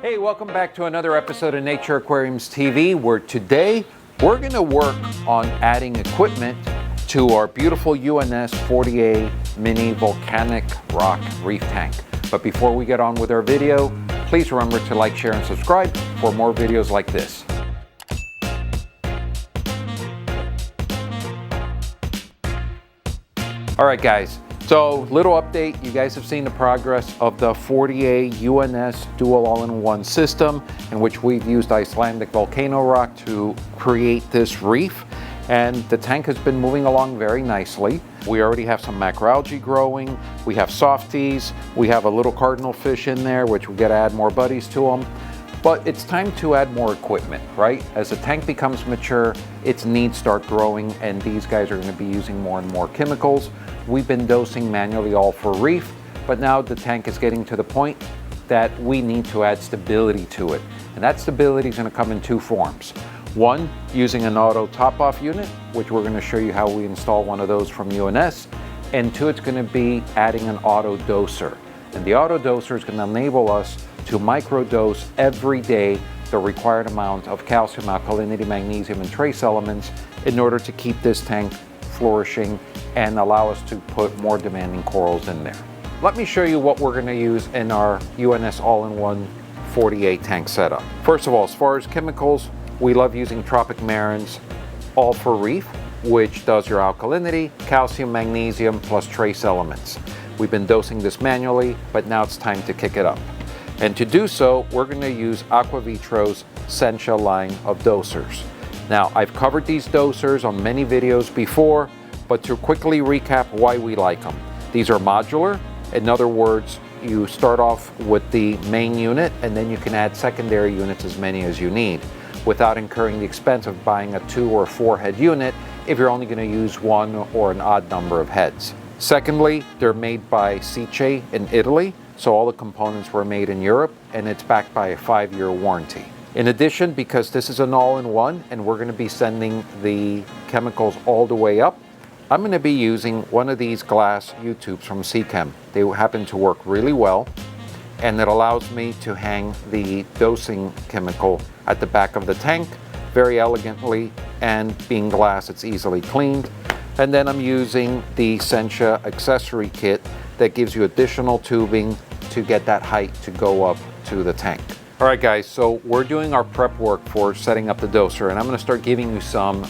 Hey, welcome back to another episode of Nature Aquariums TV, where today we're going to work on adding equipment to our beautiful UNS 40A mini volcanic rock reef tank. But before we get on with our video, please remember to like, share, and subscribe for more videos like this. All right, guys. So, little update, you guys have seen the progress of the 40A UNS dual all-in-one system, in which we've used Icelandic volcano rock to create this reef, and the tank has been moving along very nicely. We already have some macroalgae growing, we have softies, we have a little cardinal fish in there, which we got to add more buddies to them. But it's time to add more equipment, right? As the tank becomes mature, its needs start growing, and these guys are going to be using more and more chemicals. We've been dosing manually all for reef, but now the tank is getting to the point that we need to add stability to it. And that stability is going to come in two forms. One, using an auto top-off unit, which we're going to show you how we install one of those from UNS. And two, it's going to be adding an auto doser. And the auto doser is going to enable us to microdose every day the required amount of calcium, alkalinity, magnesium, and trace elements in order to keep this tank flourishing and allow us to put more demanding corals in there. Let me show you what we're going to use in our UNS all-in-one 40A tank setup. First of all, as far as chemicals, we love using Tropic Marin's All for Reef, which does your alkalinity, calcium, magnesium, plus trace elements. We've been dosing this manually, but now it's time to kick it up. And to do so, we're going to use Aquavitro's Sentia line of dosers. Now, I've covered these dosers on many videos before, but to quickly recap why we like them. These are modular. In other words, you start off with the main unit, and then you can add secondary units as many as you need, without incurring the expense of buying a 2 or 4 head unit if you're only going to use one or an odd number of heads. Secondly, they're made by Sentia in Italy, so all the components were made in Europe, and it's backed by a 5-year warranty. In addition, because this is an all-in-one and we're going to be sending the chemicals all the way up, I'm going to be using one of these glass U-tubes from Seachem. They happen to work really well, and it allows me to hang the dosing chemical at the back of the tank very elegantly, and being glass, it's easily cleaned. And then I'm using the Sentia accessory kit that gives you additional tubing to get that height to go up to the tank. All right, guys, so we're doing our prep work for setting up the doser, and I'm going to start giving you some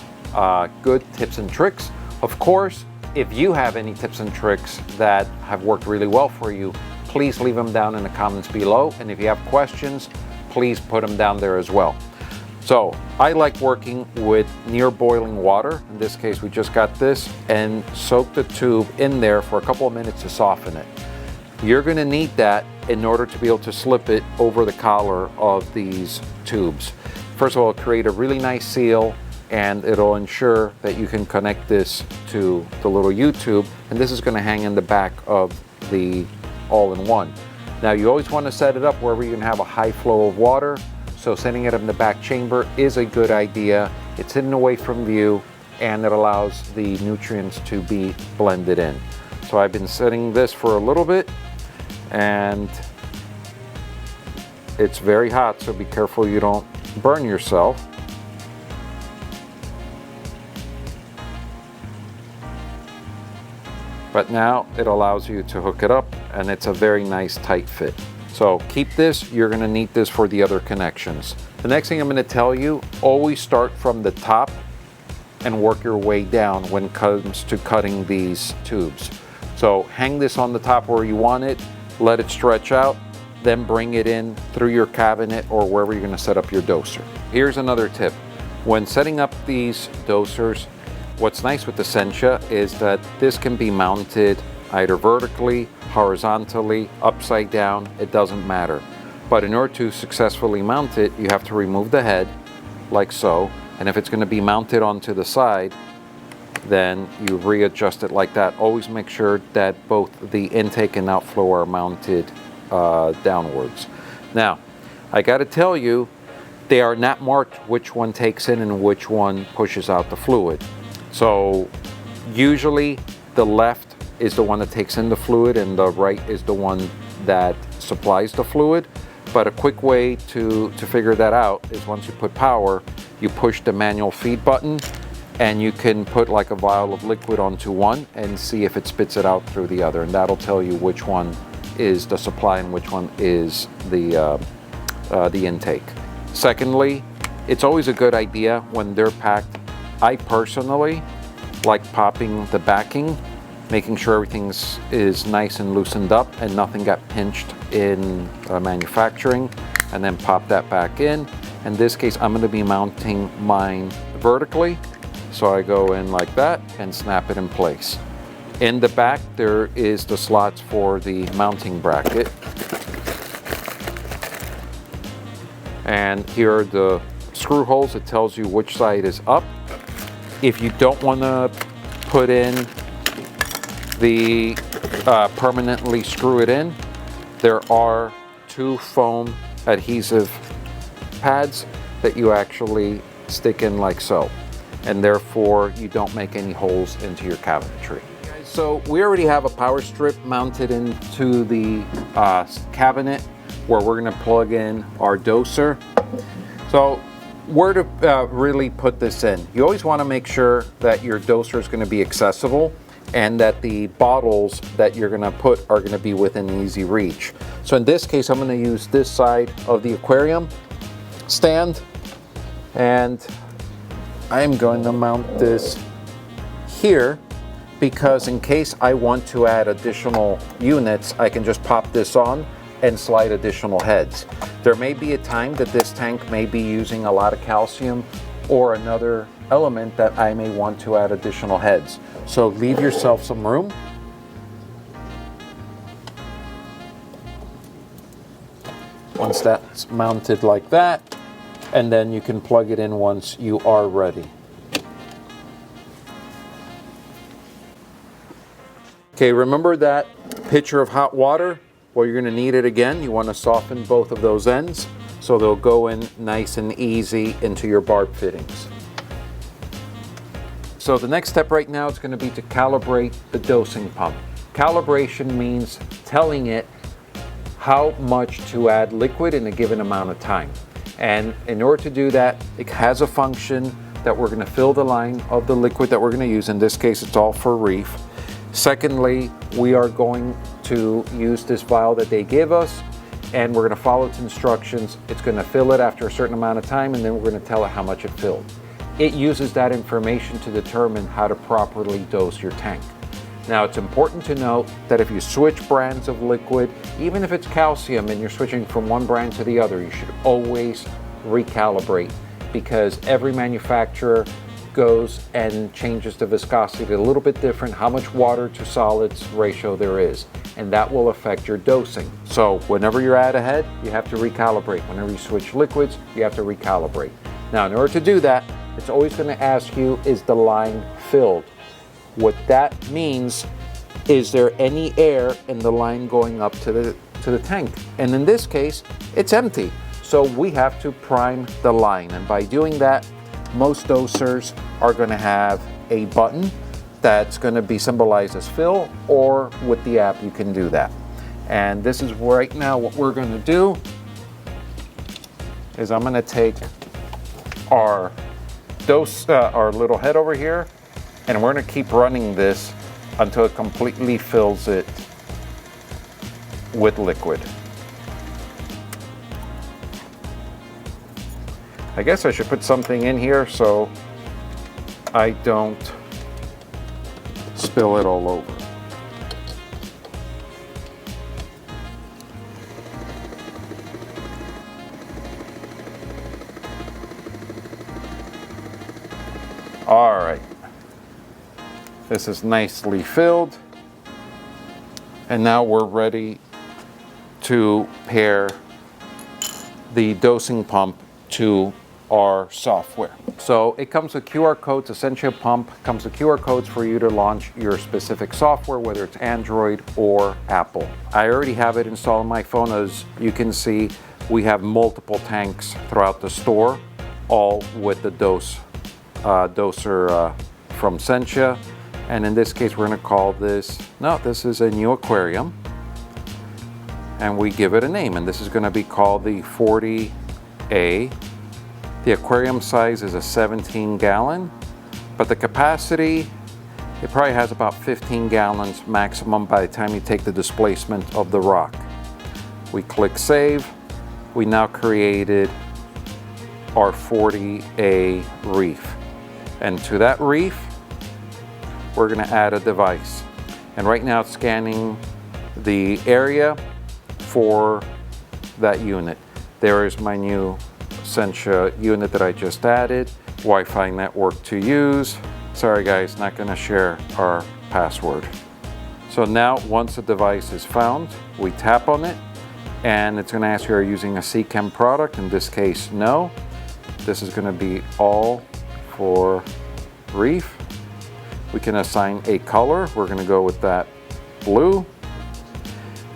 good tips and tricks. Of course, if you have any tips and tricks that have worked really well for you, please leave them down in the comments below. And if you have questions, please put them down there as well. So I like working with near boiling water. In this case, we just got this, and soak the tube in there for a couple of minutes to soften it. You're going to need that in order to be able to slip it over the collar of these tubes. First of all, create a really nice seal, and it'll ensure that you can connect this to the little U-tube, and this is going to hang in the back of the all-in-one. Now, you always want to set it up wherever you can have a high flow of water, so setting it in the back chamber is a good idea. It's hidden away from view, and it allows the nutrients to be blended in. So I've been setting this for a little bit, and it's very hot, so be careful you don't burn yourself. But now it allows you to hook it up, and it's a very nice tight fit. So keep this, you're going to need this for the other connections. The next thing I'm going to tell you, always start from the top and work your way down when it comes to cutting these tubes. So hang this on the top where you want it, let it stretch out, then bring it in through your cabinet or wherever you're going to set up your doser. Here's another tip. When setting up these dosers, what's nice with the Sentia is that this can be mounted either vertically, horizontally, upside down, it doesn't matter. But in order to successfully mount it, you have to remove the head, like so. And if it's going to be mounted onto the side, then you readjust it like that. Always make sure that both the intake and outflow are mounted downwards. Now, I got to tell you, they are not marked which one takes in and which one pushes out the fluid. So usually the left is the one that takes in the fluid and the right is the one that supplies the fluid. But a quick way to figure that out is once you put power, you push the manual feed button and you can put like a vial of liquid onto one and see if it spits it out through the other, and that'll tell you which one is the supply and which one is the intake. Secondly, it's always a good idea when they're packed. I personally like popping the backing, making sure everything is nice and loosened up and nothing got pinched in manufacturing, and then pop that back in. In this case, I'm going to be mounting mine vertically, so I go in like that and snap it in place. In the back, there is the slots for the mounting bracket, and here are the screw holes. It tells you which side is up. If you don't want to put in the permanently screw it in, there are 2 foam adhesive pads that you actually stick in like so, and therefore you don't make any holes into your cabinetry. So we already have a power strip mounted into the cabinet where we're going to plug in our doser. So where to really put this in? You always want to make sure that your doser is going to be accessible and that the bottles that you're going to put are going to be within easy reach. So in this case, I'm going to use this side of the aquarium stand, and I'm going to mount this here because in case I want to add additional units, I can just pop this on and slide additional heads. There may be a time that this tank may be using a lot of calcium or another element that I may want to add additional heads. So leave yourself some room. Once that's mounted like that, and then you can plug it in once you are ready. Okay, remember that pitcher of hot water? Well, you're going to need it again. You want to soften both of those ends so they'll go in nice and easy into your barb fittings. So the next step right now is going to be to calibrate the dosing pump. Calibration means telling it how much to add liquid in a given amount of time. And in order to do that, it has a function that we're going to fill the line of the liquid that we're going to use. In this case, it's all for Reef. Secondly, we are going to use this vial that they give us, and we're going to follow its instructions. It's going to fill it after a certain amount of time, and then we're going to tell it how much it filled. It uses that information to determine how to properly dose your tank. Now, it's important to note that if you switch brands of liquid, even if it's calcium and you're switching from one brand to the other, you should always recalibrate, because every manufacturer goes and changes the viscosity a little bit different, how much water to solids ratio there is, and that will affect your dosing. So whenever you're at a head, you have to recalibrate. Whenever you switch liquids, you have to recalibrate. Now, in order to do that, it's always going to ask you, is the line filled? What that means, is there any air in the line going up to the tank? And in this case, it's empty. So we have to prime the line. And by doing that, most dosers are going to have a button that's going to be symbolized as fill, or with the app you can do that. And this is right now what we're going to do is I'm going to take our our little head over here, and we're going to keep running this until it completely fills it with liquid. I guess I should put something in here so I don't spill it all over. All right, this is nicely filled, and now we're ready to pair the dosing pump to our software. So it comes with QR codes. The Sentia pump comes with QR codes for you to launch your specific software, whether it's Android or Apple. I already have it installed on my phone. As you can see, we have multiple tanks throughout the store, all with the doser from Sentia. And in this case, we're going to call this, no, this is a new aquarium. and we give it a name, and this is going to be called the 40A. The aquarium size is a 17-gallon, but the capacity, it probably has about 15 gallons maximum by the time you take the displacement of the rock. We click save. We now created our 40A reef, and to that reef we're going to add a device, and right now it's scanning the area for that unit. There is my new Sentia unit that I just added. Wi-Fi network to use. Sorry guys, not going to share our password. So now once the device is found, we tap on it and it's going to ask you, are you using a CChem product? In this case, no. This is going to be all for Reef. We can assign a color. We're going to go with that blue.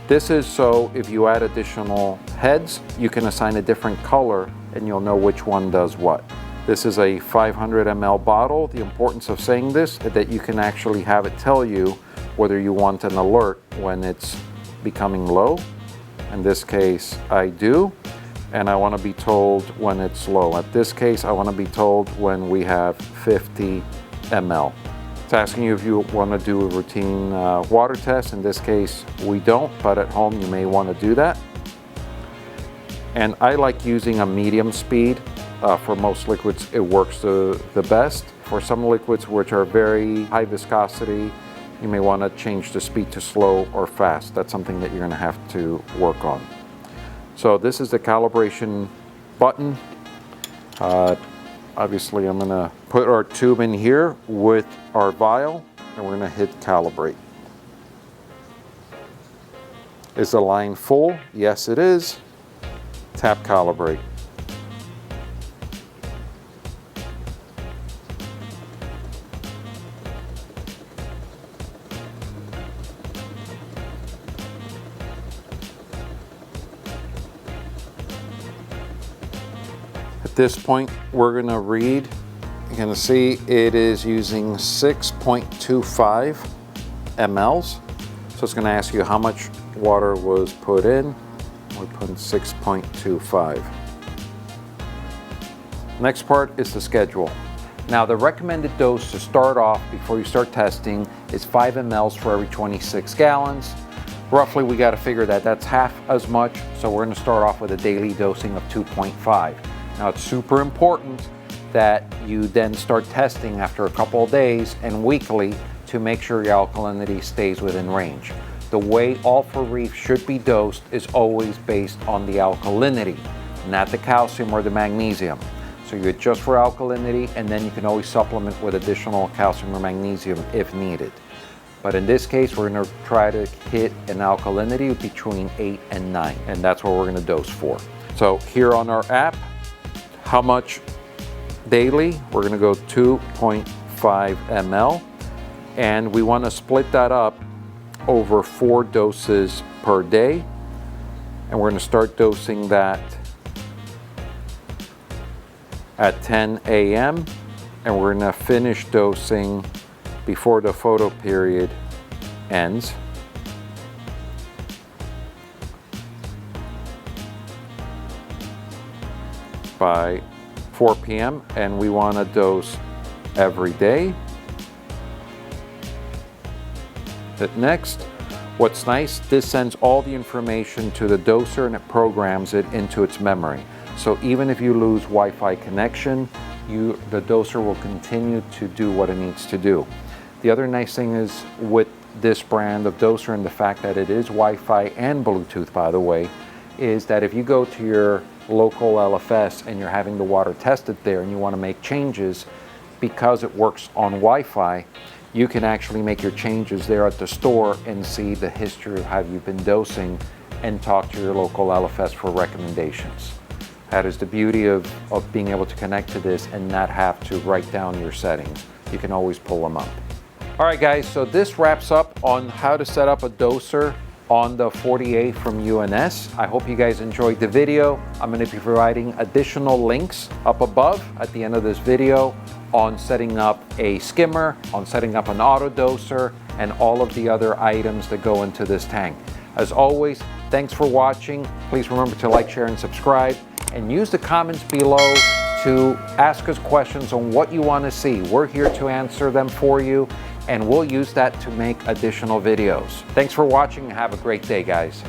This is so if you add additional heads, you can assign a different color and you'll know which one does what. This is a 500 ml bottle. The importance of saying this is that you can actually have it tell you whether you want an alert when it's becoming low. In this case, I do, and I want to be told when it's low. At this case, I want to be told when we have 50 ml. It's asking you if you want to do a routine water test. In this case, we don't, but at home you may want to do that. And I like using a medium speed. For most liquids, it works the best. For some liquids which are very high viscosity, you may want to change the speed to slow or fast. That's something that you're going to have to work on. So this is the calibration button. Obviously, I'm going to put our tube in here with our vial, and we're going to hit calibrate. Is the line full? Yes, it is. Tap calibrate. At this point, we're going to read. You're going to see it is using 6.25 mLs. So it's going to ask you how much water was put in. We put in 6.25. Next part is the schedule. Now the recommended dose to start off before you start testing is 5 mLs for every 26 gallons. Roughly we got to figure that that's half as much, so we're going to start off with a daily dosing of 2.5. Now it's super important that you then start testing after a couple of days and weekly to make sure your alkalinity stays within range. The way all for Reef should be dosed is always based on the alkalinity, not the calcium or the magnesium. So you adjust for alkalinity and then you can always supplement with additional calcium or magnesium if needed. But in this case, we're going to try to hit an alkalinity between 8 and 9, and that's what we're going to dose for. So here on our app, how much daily? We're going to go 2.5 ml, and we want to split that up over 4 doses per day, and we're going to start dosing that at 10 a.m. and we're going to finish dosing before the photo period ends. By 4 p.m. and we want to dose every day. Next, what's nice, this sends all the information to the doser and it programs it into its memory. So even if you lose Wi-Fi connection, the doser will continue to do what it needs to do. The other nice thing is with this brand of doser, and the fact that it is Wi-Fi and Bluetooth, by the way, is that if you go to your local LFS and you're having the water tested there and you want to make changes, because it works on Wi-Fi, you can actually make your changes there at the store and see the history of how you've been dosing and talk to your local LFS for recommendations. That is the beauty of being able to connect to this and not have to write down your settings. You can always pull them up. All right guys, so this wraps up on how to set up a doser on the 40A from UNS. I hope you guys enjoyed the video. I'm going to be providing additional links up above at the end of this video on setting up a skimmer, on setting up an auto doser, and all of the other items that go into this tank. As always, Thanks for watching. Please remember to like, share, and subscribe. And use the comments below to ask us questions on what you want to see. We're here to answer them for you, and we'll use that to make additional videos. Thanks for watching. Have a great day, guys.